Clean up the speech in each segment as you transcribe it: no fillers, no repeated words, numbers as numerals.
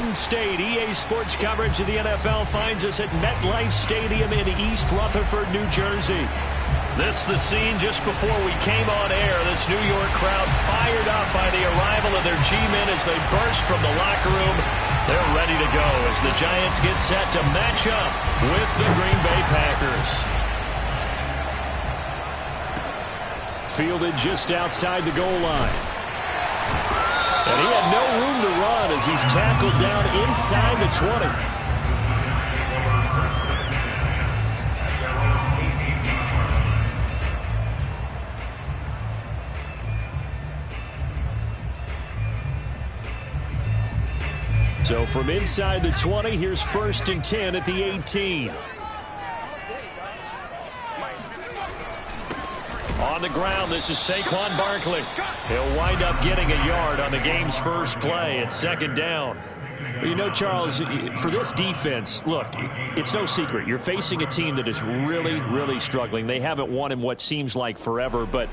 Garden State. EA Sports coverage of the NFL finds us at MetLife Stadium in East Rutherford, New Jersey. This the scene just before we came on air. This New York crowd fired up by the arrival of their G-men as they burst from the locker room. They're ready to go as the Giants get set to match up with the Green Bay Packers. Fielded just outside the goal line. And he had no room to run as he's tackled down inside the 20. So from inside the 20, here's 1st and 10 at the 18. On the ground, this is Saquon Barkley. He'll wind up getting a yard on the game's first play at 2nd down. You know, Charles, for this defense, look, it's no secret. You're facing a team that is really, really struggling. They haven't won in what seems like forever, but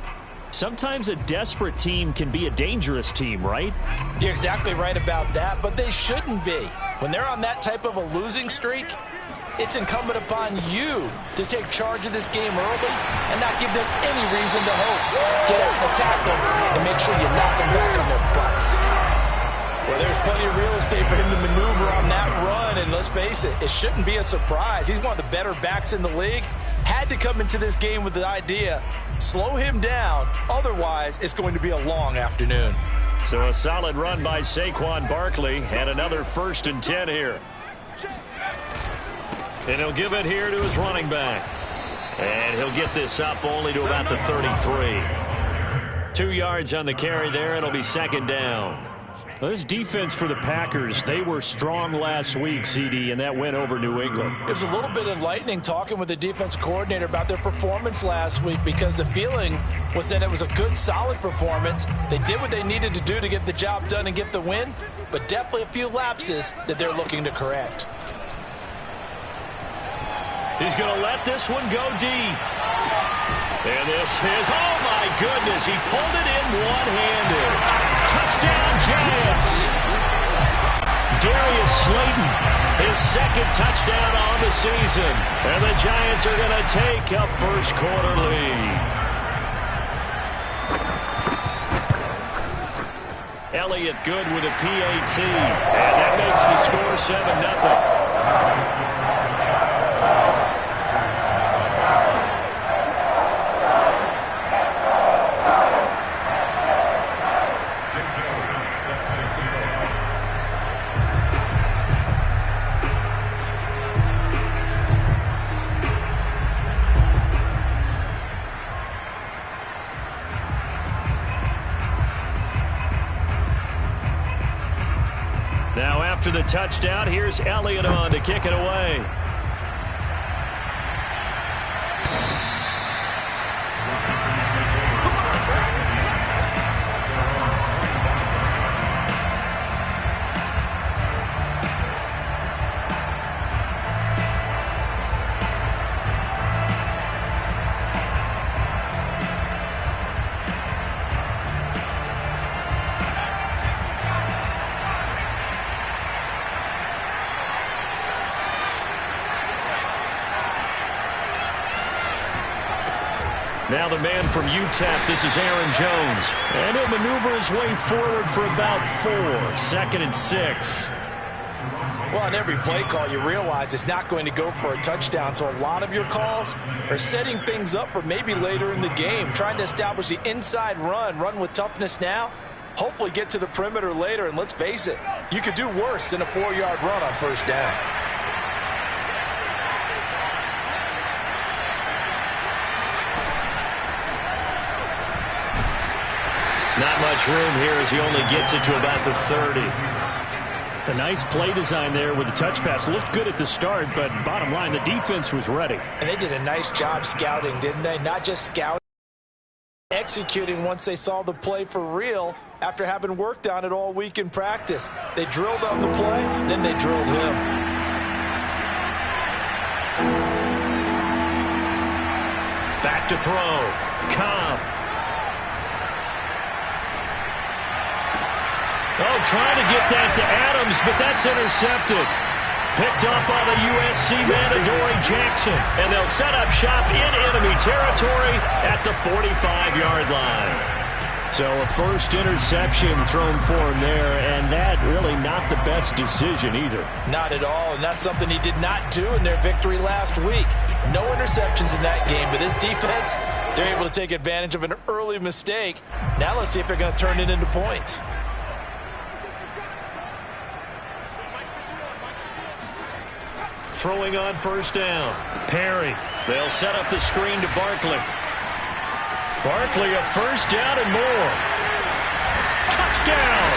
sometimes a desperate team can be a dangerous team, right? You're exactly right about that, but they shouldn't be. When they're on that type of a losing streak, it's incumbent upon you to take charge of this game early and not give them any reason to hope. Get out and attack them and make sure you knock them back on their butts. Well, there's plenty of real estate for him to maneuver on that run, and let's face it, it shouldn't be a surprise. He's one of the better backs in the league. Had to come into this game with the idea, slow him down, otherwise it's going to be a long afternoon. So a solid run by Saquon Barkley and another 1st and 10 here. And he'll give it here to his running back. And he'll get this up only to about the 33. 2 yards on the carry there. It'll be 2nd down. Well, this defense for the Packers, they were strong last week, CD, and that went over New England. It was a little bit enlightening talking with the defensive coordinator about their performance last week because the feeling was that it was a good, solid performance. They did what they needed to do to get the job done and get the win, but definitely a few lapses that they're looking to correct. He's going to let this one go deep. And this is, oh my goodness, he pulled it in one-handed. Touchdown, Giants. Darius Slayton, his 2nd touchdown on the season. And the Giants are going to take a first-quarter lead. Elliott good with a PAT. And that makes the score 7-0. Now after the touchdown, here's Elliott on to kick it away. Now the man from UTEP, this is Aaron Jones. And he'll maneuver his way forward for about 4. 2nd and 6. Well, on every play call, you realize it's not going to go for a touchdown. So a lot of your calls are setting things up for maybe later in the game, trying to establish the inside run with toughness now, hopefully get to the perimeter later. And let's face it, you could do worse than a 4-yard run on 1st down. Not much room here as he only gets it to about the 30. A nice play design there with the touch pass. Looked good at the start, but bottom line, the defense was ready. And they did a nice job scouting, didn't they? Not just scouting, executing once they saw the play for real after having worked on it all week in practice. They drilled on the play, then they drilled him. Back to throw. Cobb. Oh, trying to get that to Adams, but that's intercepted. Picked up by the USC man, Adoree Jackson. And they'll set up shop in enemy territory at the 45-yard line. So a first interception thrown for him there, and that really not the best decision either. Not at all, and that's something he did not do in their victory last week. No interceptions in that game, but this defense, they're able to take advantage of an early mistake. Now let's see if they're going to turn it into points. Throwing on first down. Perry. They'll set up the screen to Barkley. Barkley a first down and more. Touchdown!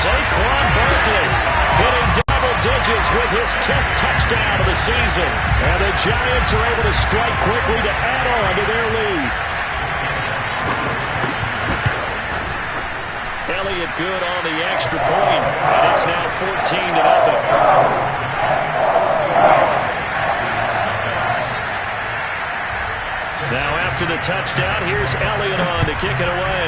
Saquon Barkley hitting double digits with his 10th touchdown of the season. And the Giants are able to strike quickly to add on to their lead. Elliott good on the extra point, and it's now 14-0. Now after the touchdown, here's Elliott on to kick it away.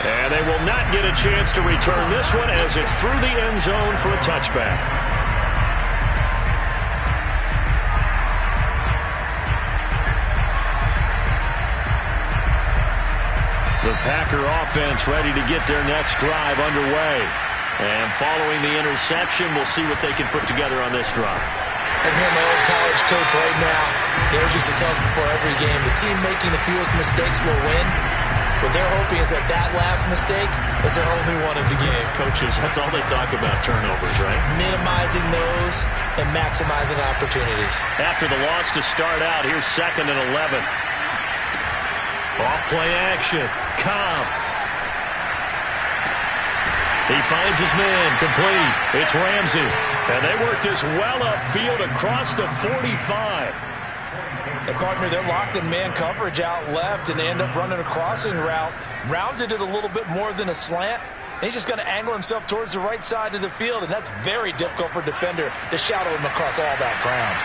And they will not get a chance to return this one as it's through the end zone for a touchback. The Packer offense ready to get their next drive underway. And following the interception, we'll see what they can put together on this drive. I hear my old college coach right now. He always used to tell us before every game, the team making the fewest mistakes will win. What they're hoping is that last mistake is their only one of the game. Coaches, that's all they talk about, turnovers, right? Minimizing those and maximizing opportunities. After the loss to start out, here's 2nd and 11. Off play action. Cobb. He finds his man, complete. It's Ramsey. And they work this well upfield across the 45. And partner, they're locked in man coverage out left, and they end up running a crossing route. Rounded it a little bit more than a slant. And he's just going to angle himself towards the right side of the field, and that's very difficult for a defender to shadow him across all that ground.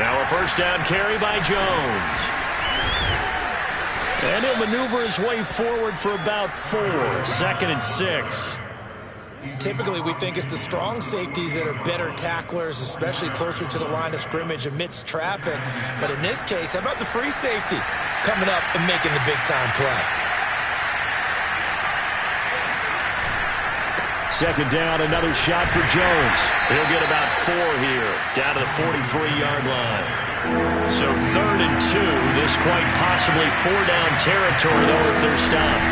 Now a first down carry by Jones. And he'll maneuver his way forward for about 4. 2nd and 6. Typically, we think it's the strong safeties that are better tacklers, especially closer to the line of scrimmage amidst traffic. But in this case, how about the free safety coming up and making the big-time play? 2nd down, another shot for Jones. He'll get about 4 here, down to the 43-yard line. So 3rd and 2, this quite possibly 4-down territory, though, if they're stopped.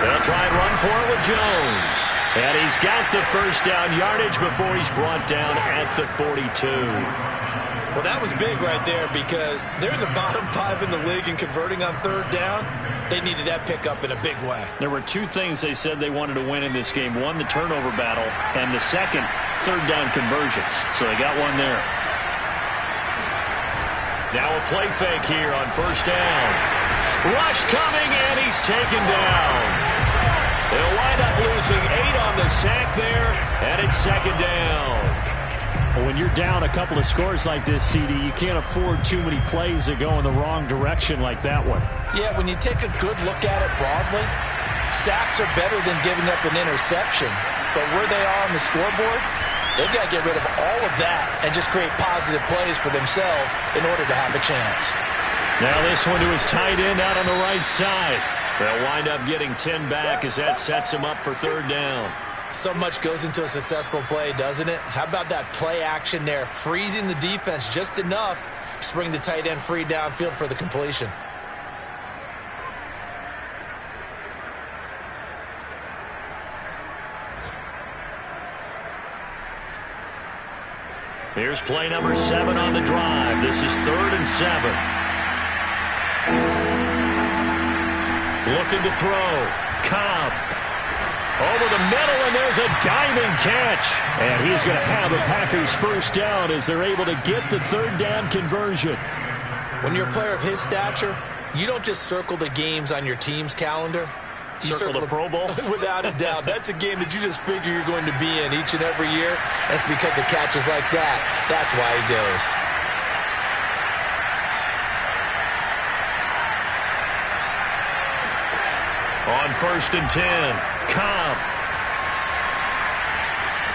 They'll try and run for it with Jones. And he's got the first down yardage before he's brought down at the 42. Well, that was big right there because they're in the bottom 5 in the league and converting on 3rd down. They needed that pickup in a big way. There were 2 things they said they wanted to win in this game. One, the turnover battle, and the second, 3rd down conversions. So they got one there. Now a play fake here on first down. Rush coming, and he's taken down. They'll wind up losing 8 on the sack there, and it's 2nd down. Well, when you're down a couple of scores like this, CD, you can't afford too many plays that go in the wrong direction like that one. Yeah, when you take a good look at it broadly, sacks are better than giving up an interception. But where they are on the scoreboard, they've got to get rid of all of that and just create positive plays for themselves in order to have a chance. Now this one to his tight end out on the right side. They'll wind up getting 10 back as that sets him up for 3rd down. So much goes into a successful play, doesn't it? How about that play action there, freezing the defense just enough to bring the tight end free downfield for the completion. Here's play number 7 on the drive. This is 3rd and 7. Looking to throw. Cobb. Over the middle, and there's a diving catch. And he's going to have the Packers first down as they're able to get the 3rd down conversion. When you're a player of his stature, you don't just circle the games on your team's calendar. You circle the Pro Bowl? Without a doubt. That's a game that you just figure you're going to be in each and every year. That's because of catches like that. That's why he goes. first and 10. Cobb.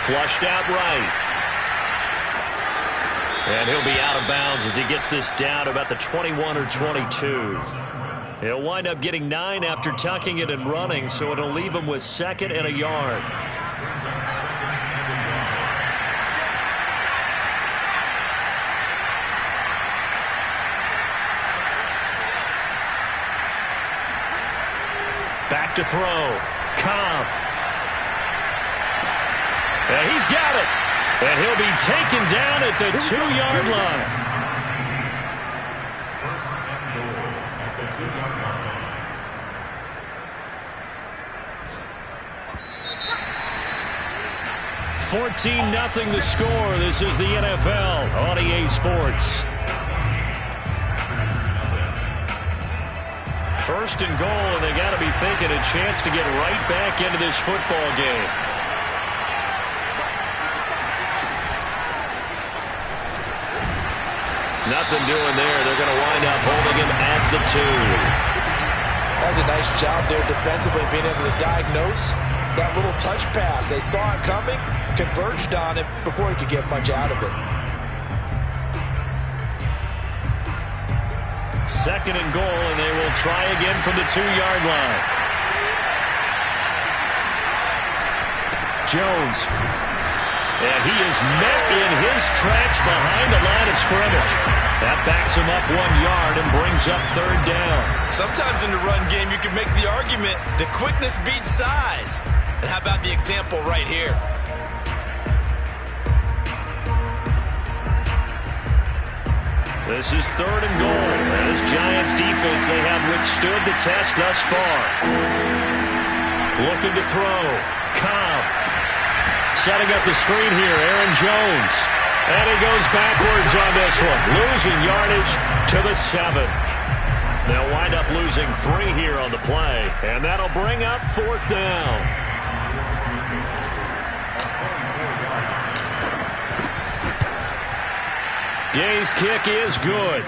Flushed out right. And he'll be out of bounds as he gets this down about the 21 or 22. He'll wind up getting 9 after tucking it and running, so it'll leave him with 2nd and a yard. Back to throw. Cobb. And he's got it. And he'll be taken down at the 2-yard line. First and goal at the 2-yard line. 14-0 the score. This is the NFL on EA Sports. First and goal, and they got to be thinking a chance to get right back into this football game. Nothing doing there. They're going to wind up holding him at the 2. That's a nice job there defensively, being able to diagnose that little touch pass. They saw it coming, converged on it before he could get much out of it. 2nd and goal, and they will try again from the 2-yard line. Jones. And he is met in his tracks behind the line of scrimmage. That backs him up 1 yard and brings up 3rd down. Sometimes in the run game, you can make the argument that quickness beats size. And how about the example right here? This is 3rd and goal. As Giants defense, they have withstood the test thus far. Looking to throw. Cobb. Setting up the screen here, Aaron Jones. And he goes backwards on this one. Losing yardage to the 7. They'll wind up losing 3 here on the play. And that'll bring up 4th down. Gay's kick is good.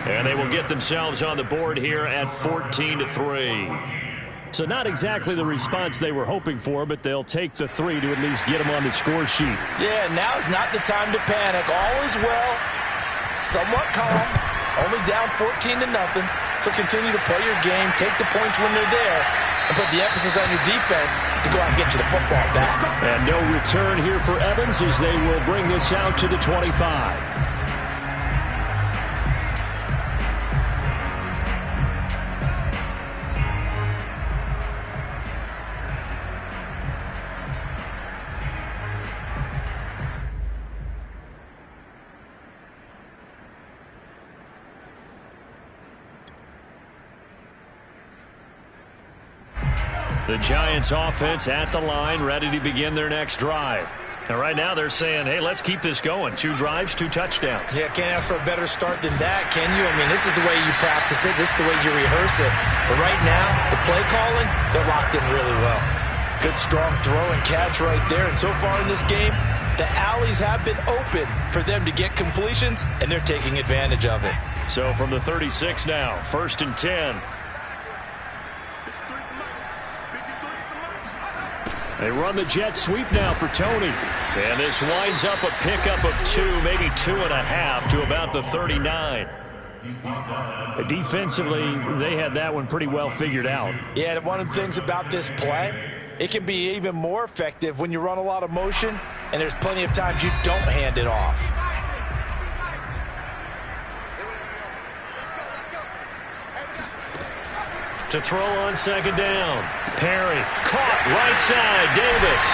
And they will get themselves on the board here at 14-3. So not exactly the response they were hoping for, but they'll take the 3 to at least get them on the score sheet. Yeah, now is not the time to panic. All is well, somewhat calm, only down 14-0. So continue to play your game, take the points when they're there, and put the emphasis on your defense to go out and get you the football back. And no return here for Evans as they will bring this out to the 25. The Giants offense at the line, ready to begin their next drive. And right now they're saying, hey, let's keep this going. 2 drives, 2 touchdowns. Yeah, can't ask for a better start than that, can you? I mean, this is the way you practice it. This is the way you rehearse it. But right now, the play calling, they're locked in really well. Good, strong throw and catch right there. And so far in this game, the alleys have been open for them to get completions, and they're taking advantage of it. So from the 36 now, 1st and 10. They run the jet sweep now for Tony. And this winds up a pickup of 2, maybe 2.5 to about the 39. Defensively, they had that one pretty well figured out. Yeah, and one of the things about this play, it can be even more effective when you run a lot of motion, and there's plenty of times you don't hand it off. To throw on 2nd down. Perry caught right side. Davis.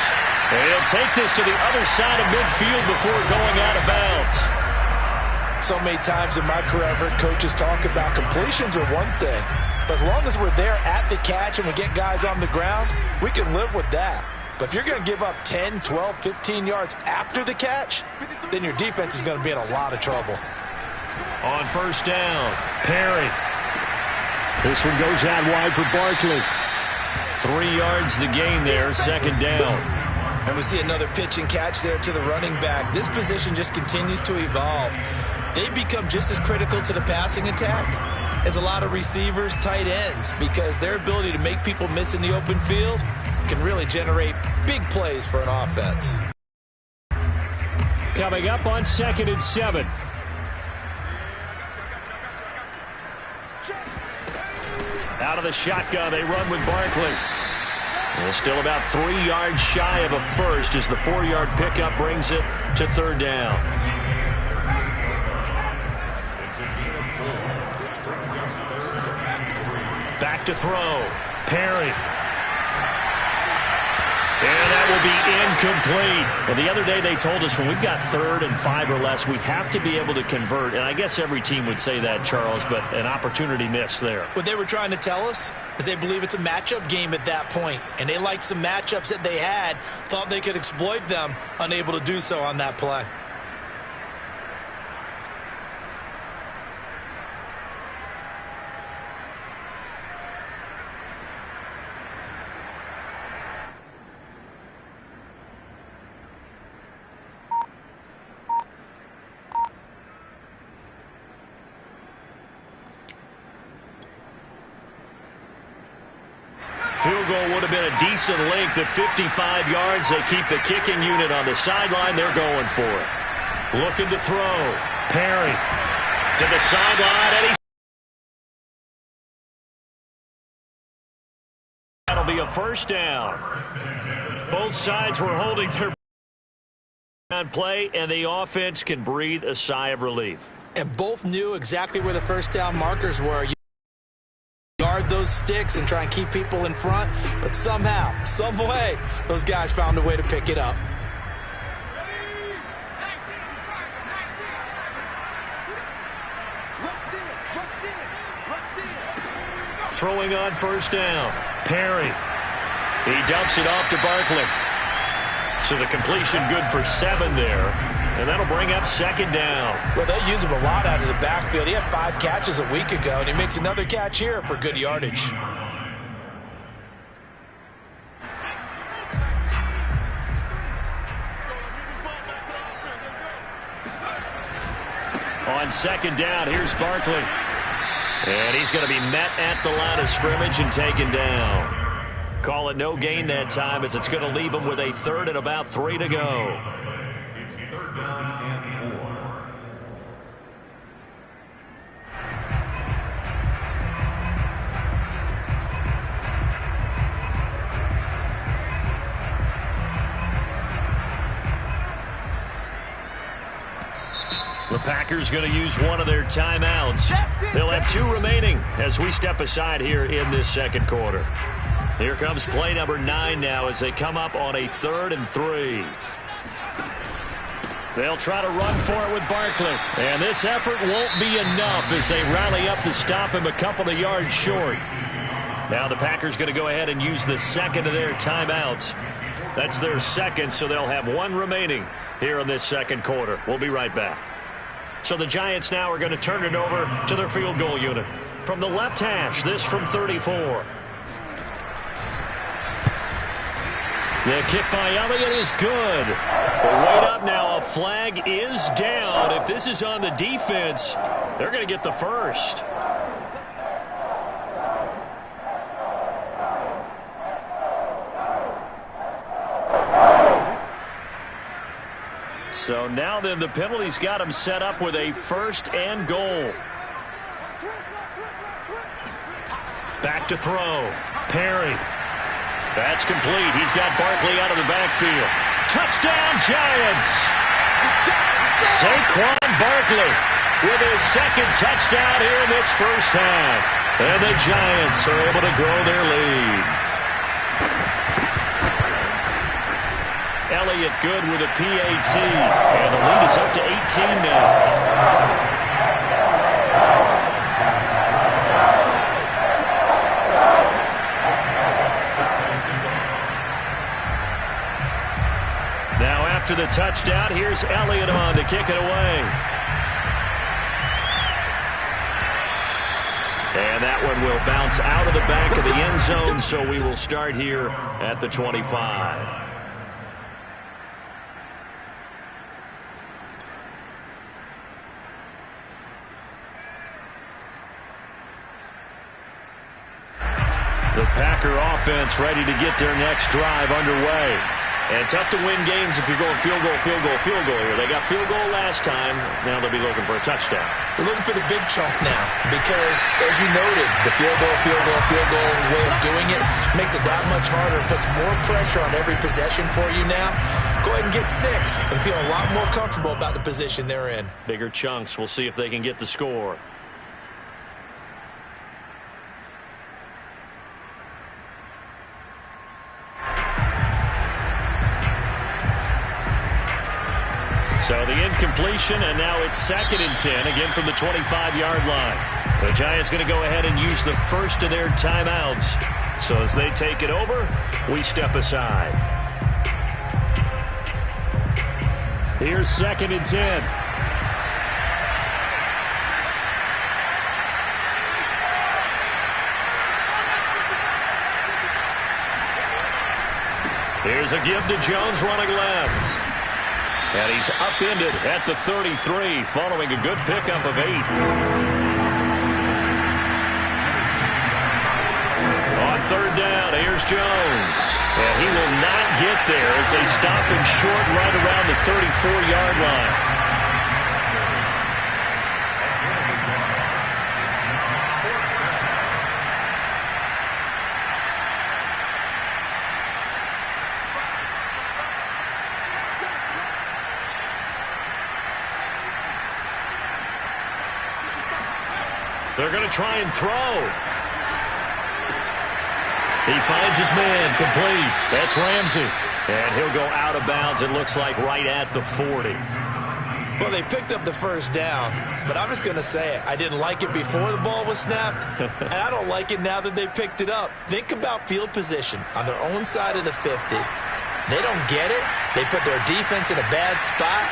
And he'll take this to the other side of midfield before going out of bounds. So many times in my career, I've heard coaches talk about completions are one thing. But as long as we're there at the catch and we get guys on the ground, we can live with that. But if you're going to give up 10, 12, 15 yards after the catch, then your defense is going to be in a lot of trouble. On 1st down, Perry. This one goes out wide for Barkley. 3 yards the gain there, 2nd down. And we see another pitch and catch there to the running back. This position just continues to evolve. They become just as critical to the passing attack is a lot of receivers, tight ends, because their ability to make people miss in the open field can really generate big plays for an offense. Coming up on 2nd and 7. Out of the shotgun, they run with Barkley. And still about 3 yards shy of a first as the 4-yard pickup brings it to 3rd down. Back to throw. Perry. And that will be incomplete. And the other day they told us when we've got 3rd and 5 or less, we have to be able to convert. And I guess every team would say that, Charles, but an opportunity missed there. What they were trying to tell us is they believe it's a matchup game at that point. And they liked some matchups that they had, thought they could exploit them, unable to do so on that play. Field goal would have been a decent length at 55 yards. They keep the kicking unit on the sideline. They're going for it. Looking to throw. Perry to the sideline, and that'll be a first down. Both sides were holding their on play, and the offense can breathe a sigh of relief. And both knew exactly where the first down markers were. Guard those sticks and try and keep people in front, but somehow, some way, those guys found a way to pick it up. Throwing on first down. Perry. He dumps it off to Barkley. So the completion good for 7 there. And that'll bring up 2nd down. Well, they use him a lot out of the backfield. He had 5 catches a week ago, and he makes another catch here for good yardage. On 2nd down, here's Barkley. And he's going to be met at the line of scrimmage and taken down. Call it no gain that time, as it's going to leave him with a 3rd and about 3 to go. It's 3rd down and 4. The Packers going to use one of their timeouts. They'll have 2 remaining as we step aside here in this 2nd quarter. Here comes play number 9 now as they come up on a 3rd and 3. They'll try to run for it with Barkley. And this effort won't be enough as they rally up to stop him a couple of yards short. Now the Packers going to go ahead and use the 2nd of their timeouts. That's their 2nd, so they'll have 1 remaining here in this 2nd quarter. We'll be right back. So the Giants now are going to turn it over to their field goal unit. From the left hash, this from 34. The kick by Elliott is good. But wait up now, a flag is down. If this is on the defense, they're going to get the first. So now then the penalty's got him set up with a 1st and goal. Back to throw. Perry. That's complete. He's got Barkley out of the backfield. Touchdown, Giants! Saquon Barkley with his 2nd touchdown here in this first half. And the Giants are able to grow their lead. Elliott good with a PAT. And the lead is up to 18 now. After the touchdown, here's Elliott on to kick it away. And that one will bounce out of the back of the end zone, so we will start here at the 25. The Packer offense ready to get their next drive underway. And tough to win games if you're going field goal, field goal, field goal here. They got field goal last time. Now they'll be looking for a touchdown. They're looking for the big chunk now because, as you noted, the field goal way of doing it makes it that much harder. It puts more pressure on every possession for you now. Go ahead and get 6 and feel a lot more comfortable about the position they're in. Bigger chunks. We'll see if they can get the score. So the incompletion, and now it's 2nd and 10, again from the 25-yard line. The Giants going to go ahead and use the first of their timeouts. So as they take it over, we step aside. Here's 2nd and 10. Here's a give to Jones running left. And he's upended at the 33 following a good pickup of 8. On 3rd down, here's Jones. And he will not get there as they stop him short right around the 34-yard line. They're going to try and throw. He finds his man, complete. That's Ramsey. And he'll go out of bounds, it looks like, right at the 40. Well, they picked up the first down, but I'm just going to say it. I didn't like it before the ball was snapped, and I don't like it now that they picked it up. Think about field position on their own side of the 50. They don't get it. They put their defense in a bad spot.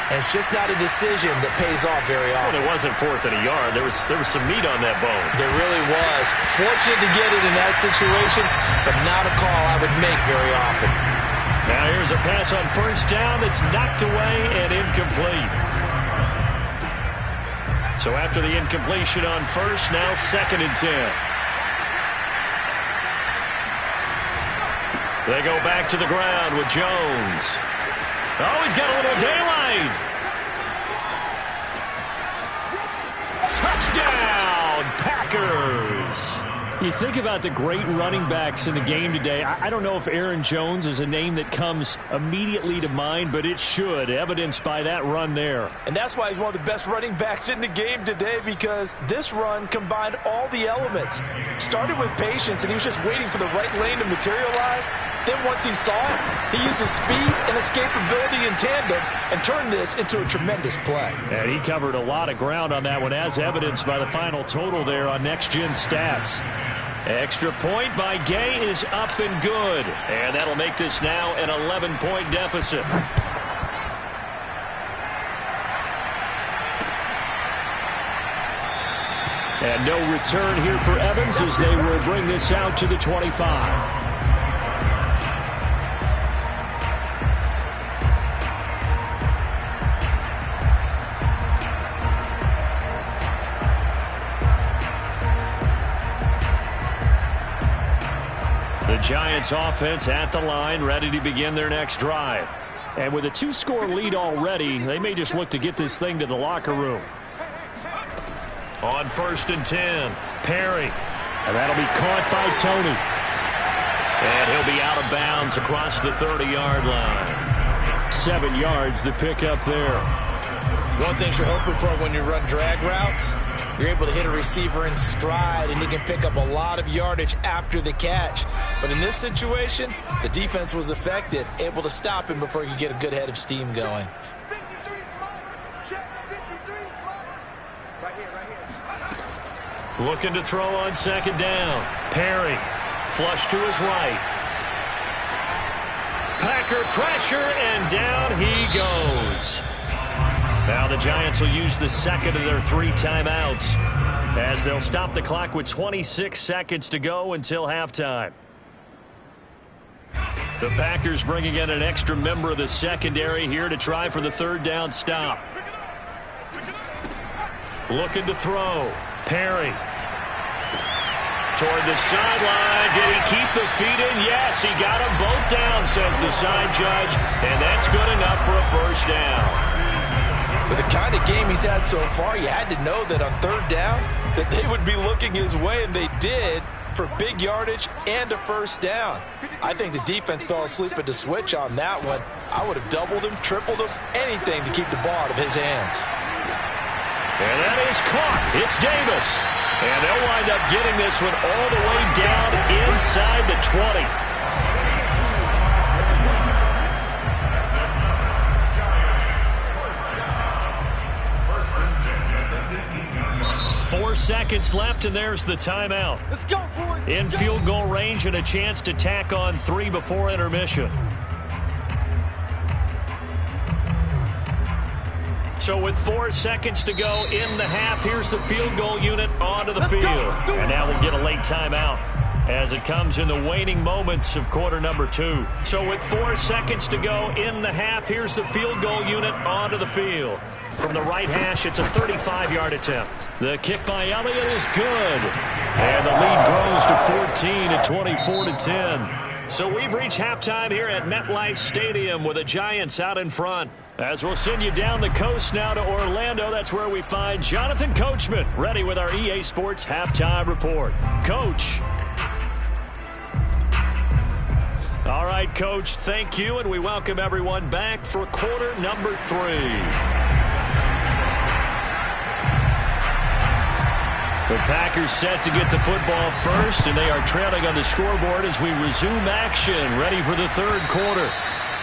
And it's just not a decision that pays off very often. Well, it wasn't 4th and a yard. There was some meat on that bone. There really was. Fortunate to get it in that situation, but not a call I would make very often. Now here's a pass on 1st down that's knocked away and incomplete. So after the incompletion on 1st, now 2nd and 10. They go back to the ground with Jones. Oh, he's got a little daylight. Touchdown, Packers. You think about the great running backs in the game today. I don't know if Aaron Jones is a name that comes immediately to mind, but it should, evidenced by that run there. And that's why he's one of the best running backs in the game today, because this run combined all the elements. Started with patience, and he was just waiting for the right lane to materialize. Then once he saw it, he used his speed and escapability in tandem and turned this into a tremendous play. And he covered a lot of ground on that one, as evidenced by the final total there on Next Gen Stats. Extra point by Gay is up and good. And that'll make this now an 11-point deficit. And no return here for Evans as they will bring this out to the 25. The Giants offense at the line, ready to begin their next drive. And with a 2-score lead already, they may just look to get this thing to the locker room. On 1st and 10, Perry. And that'll be caught by Tony. And he'll be out of bounds across the 30-yard line. 7 yards, the pickup there. One thing you're hoping for when you run drag routes, you're able to hit a receiver in stride, and he can pick up a lot of yardage after the catch. But in this situation, the defense was effective, able to stop him before he could get a good head of steam going. Looking to throw on 2nd down. Perry, flush to his right. Packer pressure, and down he goes. Now the Giants will use the 2nd of their 3 timeouts as they'll stop the clock with 26 seconds to go until halftime. The Packers bringing in an extra member of the secondary here to try for the 3rd down stop. Looking to throw. Perry. toward the sideline. Did he keep the feet in? Yes, he got them both down, says the side judge, and that's good enough for a first down. With the kind of game he's had so far, you had to know that on third down that they would be looking his way, and they did, for big yardage and a first down. I think the defense fell asleep at the switch on that one. I would have doubled him, tripled him, anything to keep the ball out of his hands. And that is caught. It's Davis. And they'll wind up getting this one all the way down inside the 20. 4 seconds left, and there's the timeout. Let's go, boys. In field goal range and a chance to tack on 3 before intermission. So with 4 seconds to go in the half, here's the field goal unit onto the field. And now we'll get a late timeout as it comes in the waning moments of quarter number 2. So with 4 seconds to go in the half, here's the field goal unit onto the field. From the right hash, it's a 35-yard attempt. The kick by Elliott is good. And the lead grows to 14 at 24-10. So we've reached halftime here at MetLife Stadium with the Giants out in front. As we'll send you down the coast now to Orlando, that's where we find Jonathan Coachman ready with our EA Sports Halftime Report. Coach. All right, Coach, thank you, and we welcome everyone back for quarter number 3. The Packers set to get the football first, and they are trailing on the scoreboard as we resume action, ready for the third quarter.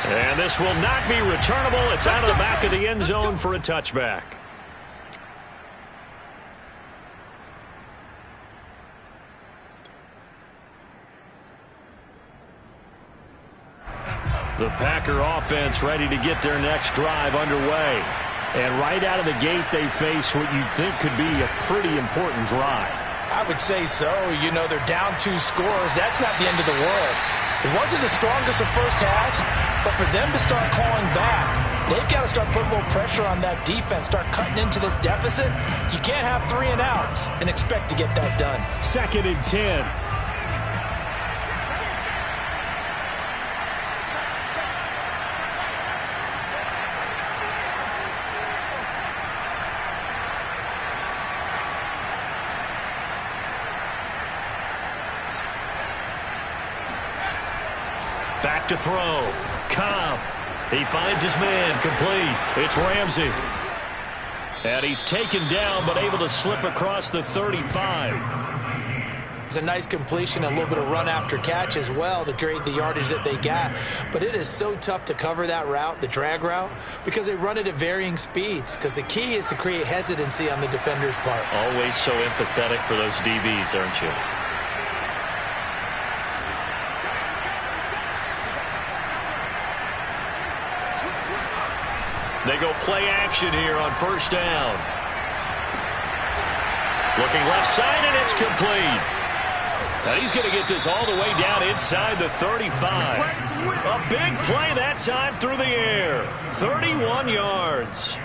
And this will not be returnable. It's out of the back of the end zone for a touchback. The Packer offense ready to get their next drive underway. And right out of the gate, they face what you'd think could be a pretty important drive. I would say so. You know, they're down 2 scores. That's not the end of the world. It wasn't the strongest of first halves, but for them to start calling back, they've got to start putting a little pressure on that defense, start cutting into this deficit. You can't have 3 and outs and expect to get that done. 2nd and 10. Back to throw. Cobb. He finds his man. Complete. It's Ramsey. And he's taken down, but able to slip across the 35. It's a nice completion, a little bit of run after catch as well to create the yardage that they got. But it is so tough to cover that route, the drag route, because they run it at varying speeds. Because the key is to create hesitancy on the defender's part. Always so empathetic for those DBs, aren't you? They go play action here on first down. Looking left side, and it's complete. And he's going to get this all the way down inside the 35. A big play that time through the air. 31 yards.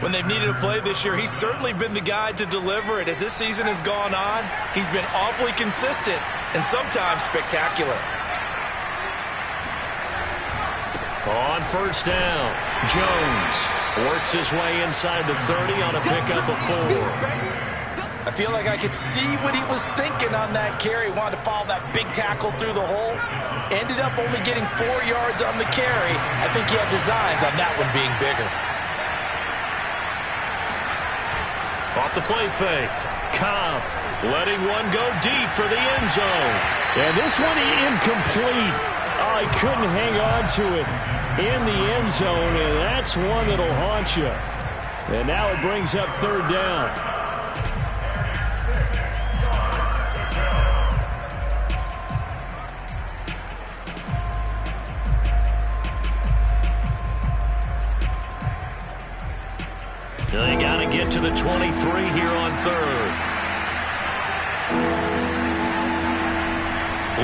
When they've needed a play this year, he's certainly been the guy to deliver it. As this season has gone on, he's been awfully consistent and sometimes spectacular. On first down, Jones works his way inside the 30 on a pickup of 4. I feel like I could see what he was thinking on that carry. Wanted to follow that big tackle through the hole. Ended up only getting 4 yards on the carry. I think he had designs on that one being bigger. Off the play fake. Cobb letting one go deep for the end zone. And this one incomplete. Oh, he couldn't hang on to it in the end zone, and that's one that'll haunt you. And now it brings up third down. They got to get to the 23 here on third.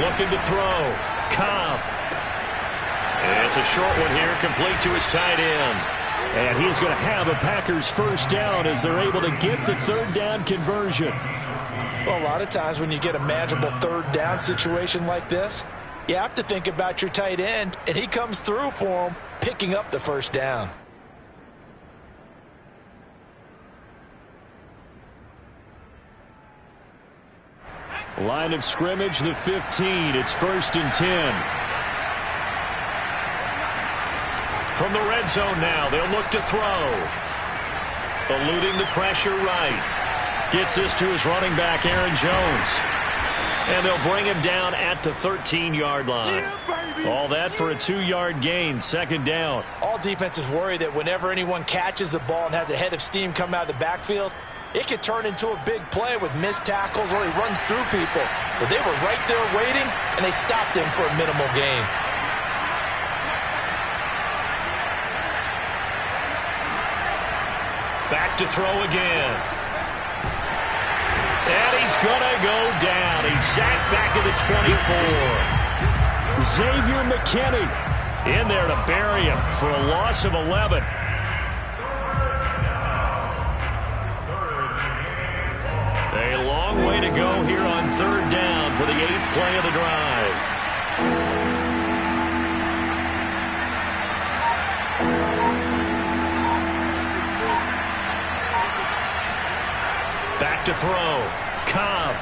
Looking to throw. Cobb. It's a short one here, complete to his tight end. And he's going to have a Packers first down as they're able to get the third down conversion. Well, a lot of times when you get a manageable third down situation like this, you have to think about your tight end, and he comes through for him, picking up the first down. Line of scrimmage, the 15. It's 1st and 10. From the red zone now, they'll look to throw. Eluding the pressure right. Gets this to his running back, Aaron Jones. And they'll bring him down at the 13-yard line. All that for a 2-yard gain, 2nd down. All defenses worry that whenever anyone catches the ball and has a head of steam come out of the backfield, it could turn into a big play with missed tackles or he runs through people. But they were right there waiting, and they stopped him for a minimal gain. Back to throw again. And he's going to go down. He's sacked back at the 24. Xavier McKinney in there to bury him for a loss of 11. A long way to go here on 3rd down for the 8th play of the drive. Back to throw. Cobb.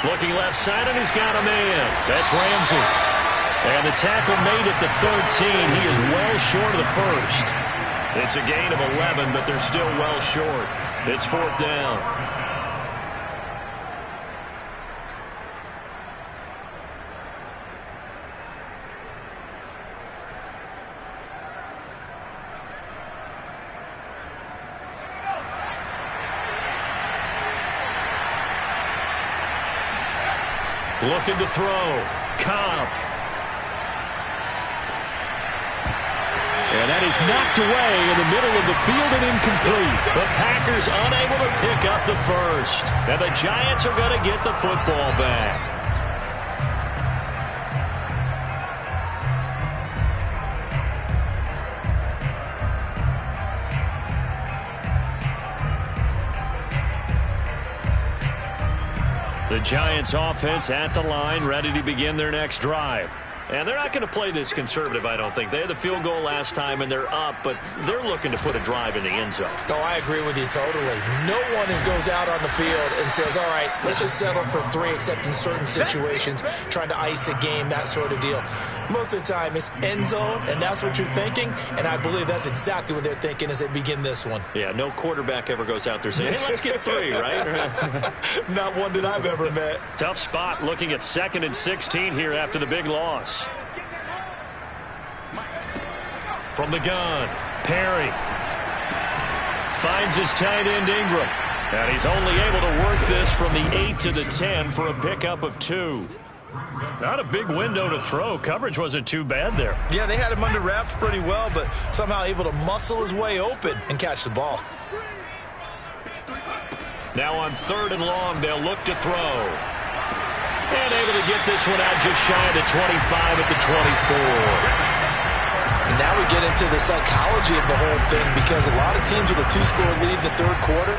Looking left side, and he's got a man. That's Ramsey. And the tackle made at the 13. He is well short of the first. It's a gain of 11, but they're still well short. It's 4th down. Looking to throw. Cobb. And that is knocked away in the middle of the field and incomplete. The Packers unable to pick up the first. And the Giants are going to get the football back. The Giants offense at the line, ready to begin their next drive. And they're not going to play this conservative, I don't think. They had the field goal last time, and they're up, but they're looking to put a drive in the end zone. Oh, I agree with you totally. No one goes out on the field and says, all right, let's just settle for 3, except in certain situations, trying to ice a game, that sort of deal. Most of the time, it's end zone, and that's what you're thinking, and I believe that's exactly what they're thinking as they begin this one. Yeah, no quarterback ever goes out there saying, hey, let's get 3, right? Not one that I've ever met. Tough spot looking at 2nd and 16 here after the big loss. From the gun, Perry finds his tight end Ingram. And he's only able to work this from the 8 to the 10 for a pickup of 2. Not a big window to throw. Coverage wasn't too bad there. Yeah, they had him under wraps pretty well, but somehow able to muscle his way open and catch the ball. Now on 3rd and long, they'll look to throw. And able to get this one out just shy of the 25 at the 24. And now we get into the psychology of the whole thing, because a lot of teams with a 2-score lead in the 3rd quarter,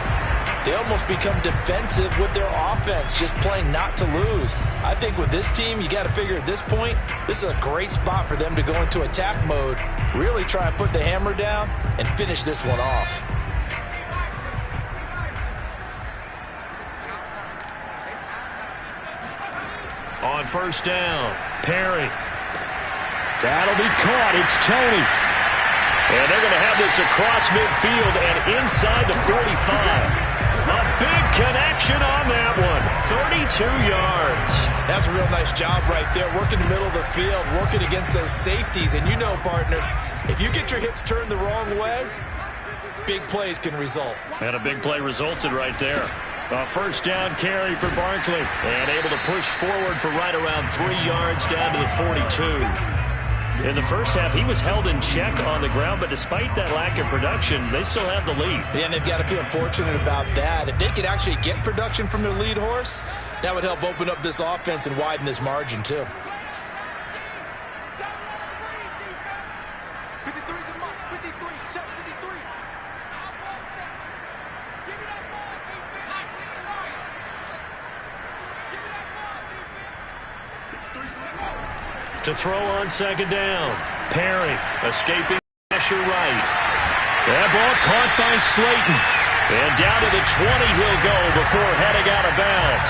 they almost become defensive with their offense, just playing not to lose. I think with this team, you got to figure at this point, this is a great spot for them to go into attack mode, really try and put the hammer down and finish this one off. On 1st down, Perry. That'll be caught. It's Tony. And they're going to have this across midfield and inside the 45. A big connection on that one. 32 yards. That's a real nice job right there, working the middle of the field, working against those safeties. And you know, partner, if you get your hips turned the wrong way, big plays can result. And a big play resulted right there. A 1st down carry for Barkley. And able to push forward for right around 3 yards down to the 42. In the first half, he was held in check on the ground, but despite that lack of production, they still have the lead. Yeah, and they've got to feel fortunate about that. If they could actually get production from their lead horse, that would help open up this offense and widen this margin, too. To throw on second down. Perry escaping pressure right. That ball caught by Slayton. And down to the 20 he'll go before heading out of bounds.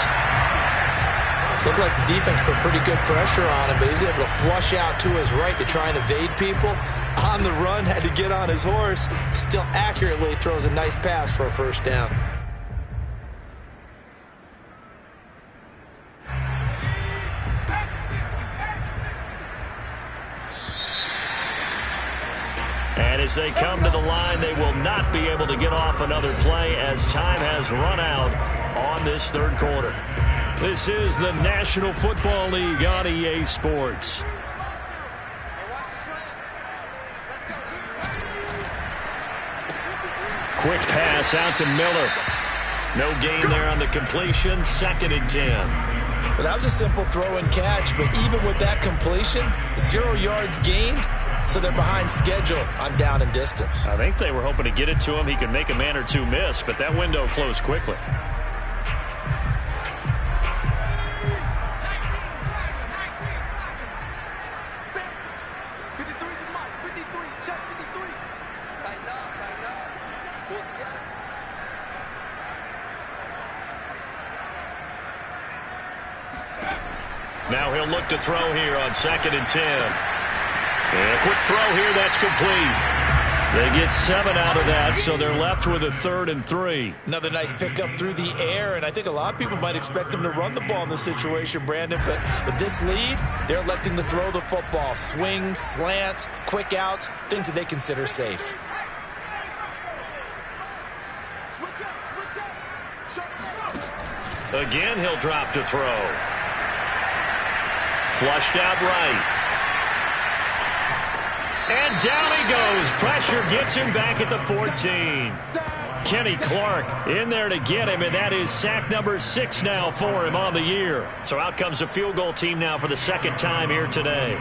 Looked like the defense put pretty good pressure on him, but he's able to flush out to his right to try and evade people. On the run, had to get on his horse. Still accurately throws a nice pass for a first down. And as they come to the line, they will not be able to get off another play as time has run out on this third quarter. This is the National Football League on EA Sports. Quick pass out to Miller. No gain there on the completion. 2nd and 10. Well, that was a simple throw and catch, but even with that completion, 0 yards gained, so they're behind schedule on down and distance. I think they were hoping to get it to him. He could make a man or two miss, but that window closed quickly. Now he'll look to throw here on 2nd and 10. And a quick throw here, that's complete. They get 7 out of that, so they're left with a 3rd and 3. Another nice pickup through the air, and I think a lot of people might expect them to run the ball in this situation, Brandon, but with this lead, they're electing to throw the football. Swings, slants, quick outs, things that they consider safe. Again, he'll drop to throw. Flushed out right. And down he goes. Pressure gets him back at the 14. Kenny Clark in there to get him, and that is sack number 6 now for him on the year. So out comes the field goal team now for the 2nd time here today.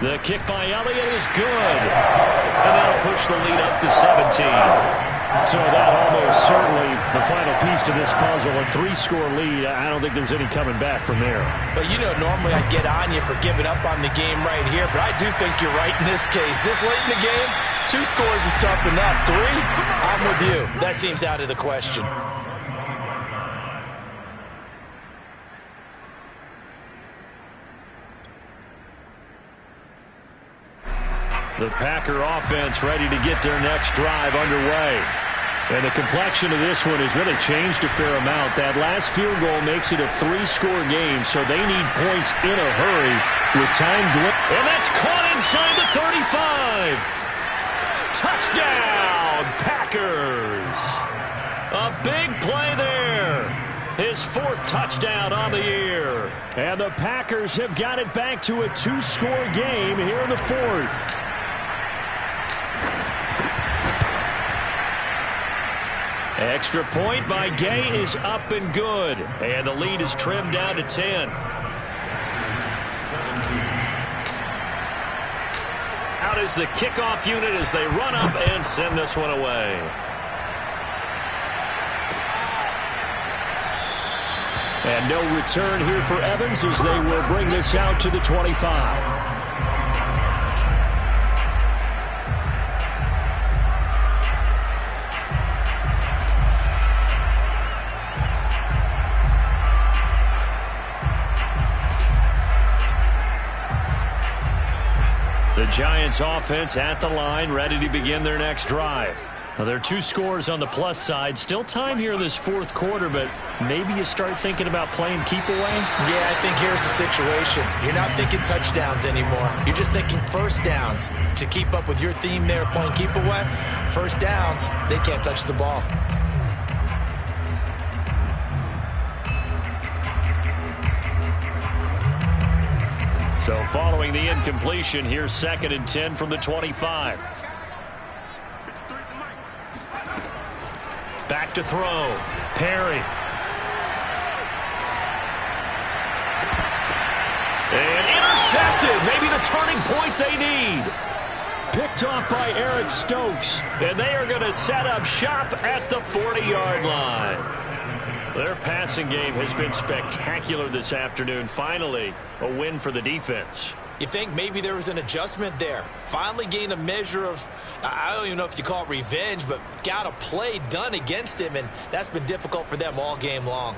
The kick by Elliott is good. And that'll push the lead up to 17. So that almost certainly the final piece to this puzzle. A 3-score lead. I don't think there's any coming back from there. But you know, normally I'd get on you for giving up on the game right here, but I do think you're right in this case. This late in the game, 2 scores is tough enough. 3, I'm with you. That seems out of the question. The Packer offense ready to get their next drive underway. And the complexion of this one has really changed a fair amount. That last field goal makes it a 3-score game, so they need points in a hurry with time dwindling. And that's caught inside the 35. Touchdown, Packers. A big play there. His 4th touchdown on the year. And the Packers have got it back to a 2-score game here in the 4th. Extra point by Gay is up and good. And the lead is trimmed down to 10. Out is the kickoff unit as they run up and send this one away. And no return here for Evans as they will bring this out to the 25. The Giants offense at the line, ready to begin their next drive. Now, there are 2 scores on the plus side. Still time here in this 4th quarter, but maybe you start thinking about playing keep away? Yeah, I think here's the situation. You're not thinking touchdowns anymore. You're just thinking first downs. To keep up with your theme there, playing keep away, first downs, they can't touch the ball. So following the incompletion, here's 2nd and 10 from the 25. Back to throw. Perry. And intercepted. Maybe the turning point they need. Picked off by Eric Stokes. And they are going to set up shop at the 40-yard line. Their pass passing game has been spectacular this afternoon. Finally, a win for the defense. You think maybe there was an adjustment there. Finally gained a measure of, I don't even know if you call it revenge, but got a play done against him, and that's been difficult for them all game long.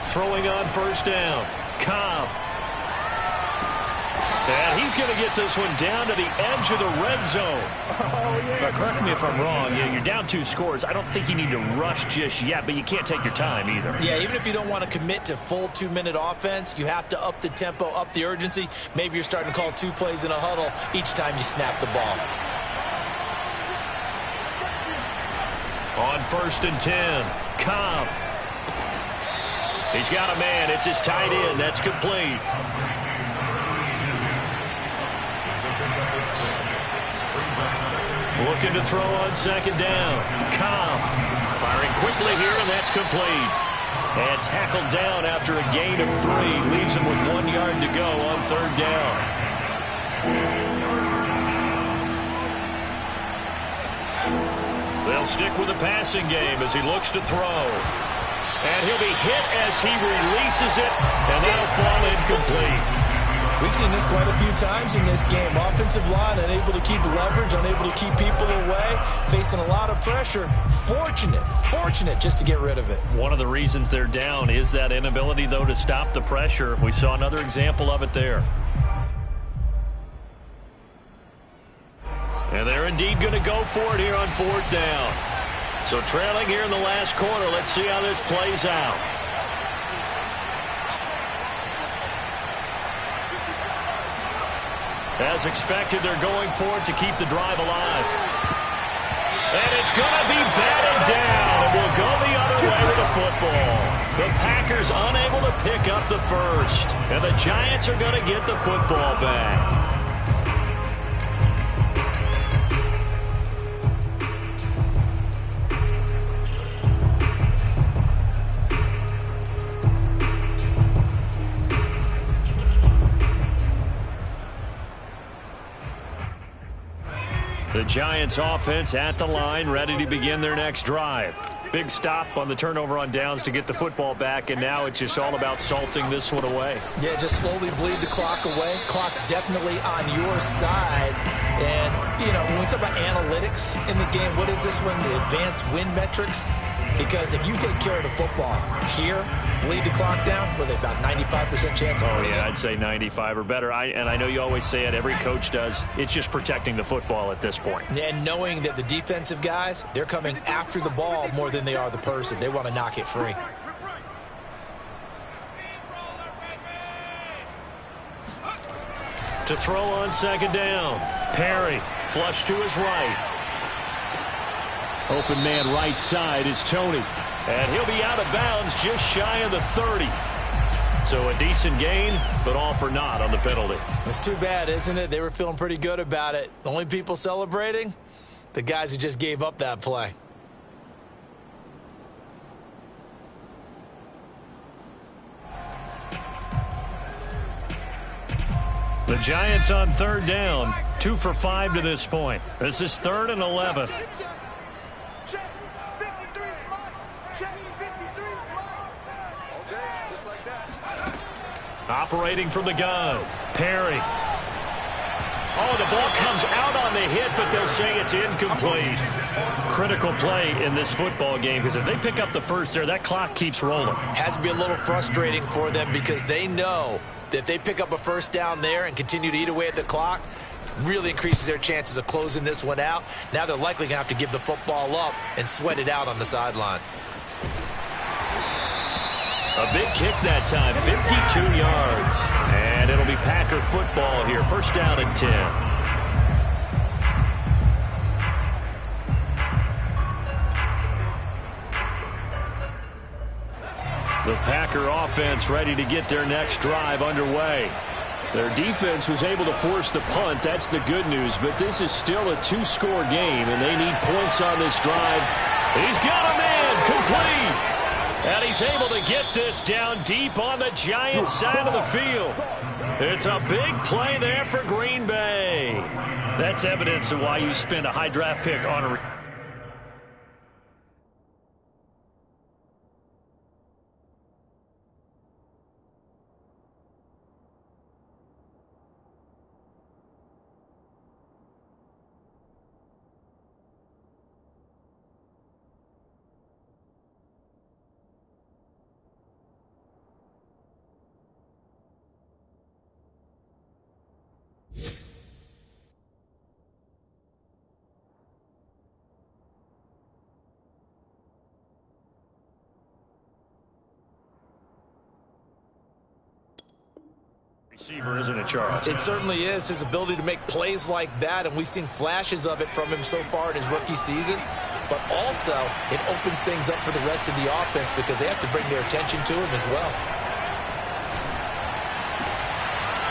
Throwing on first down. Cobb. And he's going to get this one down to the edge of the red zone. But correct me if I'm wrong. You're down 2 scores. I don't think you need to rush just yet, but you can't take your time either. Yeah, even if you don't want to commit to full 2-minute offense, you have to up the tempo, up the urgency. Maybe you're starting to call 2 plays in a huddle each time you snap the ball. On first and 10, Cobb. He's got a man. It's his tight end. That's complete. Looking to throw on second down. Cobb firing quickly here, and that's complete. And tackled down after a gain of 3. Leaves him with 1 yard to go on third down. They'll stick with the passing game as he looks to throw. And he'll be hit as he releases it, and that'll fall incomplete. We've seen this quite a few times in this game. Offensive line unable to keep leverage, unable to keep people away, facing a lot of pressure. Fortunate just to get rid of it. One of the reasons they're down is that inability, though, to stop the pressure. We saw another example of it there. And they're indeed going to go for it here on fourth down. So trailing here in the last quarter. Let's see how this plays out. As expected, they're going for it to keep the drive alive. And it's going to be batted down. And we'll go the other way with the football. The Packers unable to pick up the first. And the Giants are going to get the football back. The Giants offense at the line, ready to begin their next drive. Big stop on the turnover on downs to get the football back, and now it's just all about salting this one away. Yeah, just slowly bleed the clock away. Clock's definitely on your side. And, you know, when we talk about analytics in the game, what is this one? The advanced win metrics? Because if you take care of the football here, bleed the clock down, with about 95% chance of winning. I'd say 95 or better. And I know you always say it, every coach does. It's just protecting the football at this point. And knowing that the defensive guys, they're coming after the ball more than they are the person. They want to knock it free. To throw on second down. Perry, flush to his right. Open man right side is Tony. And he'll be out of bounds just shy of the 30. So a decent gain, but all for naught on the penalty. It's too bad, isn't it? They were feeling pretty good about it. The only people celebrating? The guys who just gave up that play. The Giants on third down. 2 for 5 to this point. This is 3rd and 11. Operating from the gun. Perry. Oh, the ball comes out on the hit, but they'll say it's incomplete. Critical play in this football game, because if they pick up the first there, that clock keeps rolling. Has to be a little frustrating for them, because they know that if they pick up a first down there and continue to eat away at the clock, really increases their chances of closing this one out. Now they're likely going to have to give the football up and sweat it out on the sideline. A big kick that time, 52 yards. And it'll be Packer football here. First down and 10. The Packer offense ready to get their next drive underway. Their defense was able to force the punt. That's the good news. But this is still a 2-score game, and they need points on this drive. He's got a man, complete. And he's able to get this down deep on the Giants side of the field. It's a big play there for Green Bay. That's evidence of why you spend a high draft pick on a... receiver, isn't it, Charles? It certainly is. His ability to make plays like that, and we've seen flashes of it from him so far in his rookie season. But also, it opens things up for the rest of the offense because they have to bring their attention to him as well.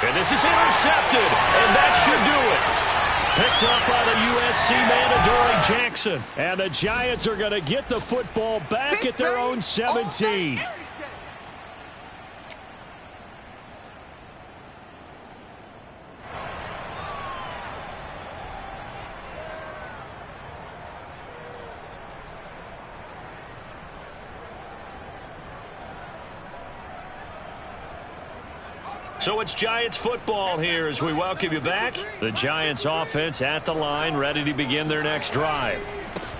And this is intercepted, and that should do it. Picked up by the USC man, Adoree Jackson. And the Giants are going to get the football back at their own 17. So it's Giants football here as we welcome you back. The Giants offense at the line, ready to begin their next drive.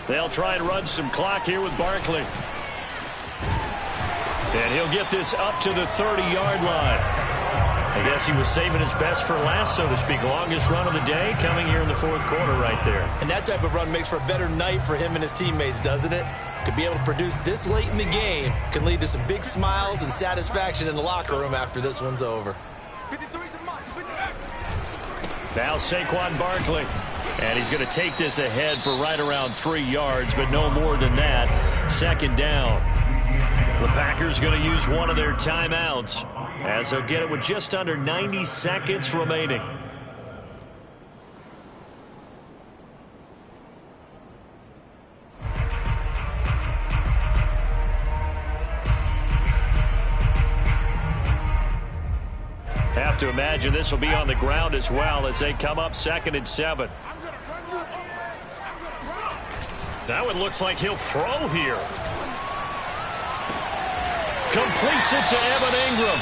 They'll try and run some clock here with Barkley. And he'll get this up to the 30-yard line. I guess he was saving his best for last, so to speak. Longest run of the day coming here in the fourth quarter right there. And that type of run makes for a better night for him and his teammates, doesn't it? To be able to produce this late in the game can lead to some big smiles and satisfaction in the locker room after this one's over. Now Saquon Barkley. And he's going to take this ahead for right around 3 yards, but no more than that. Second down. The Packers going to use one of their timeouts as they'll get it with just under 90 seconds remaining. Have to imagine this will be on the ground as well as they come up 2nd and 7. Now it looks like he'll throw here. Completes it to Evan Ingram.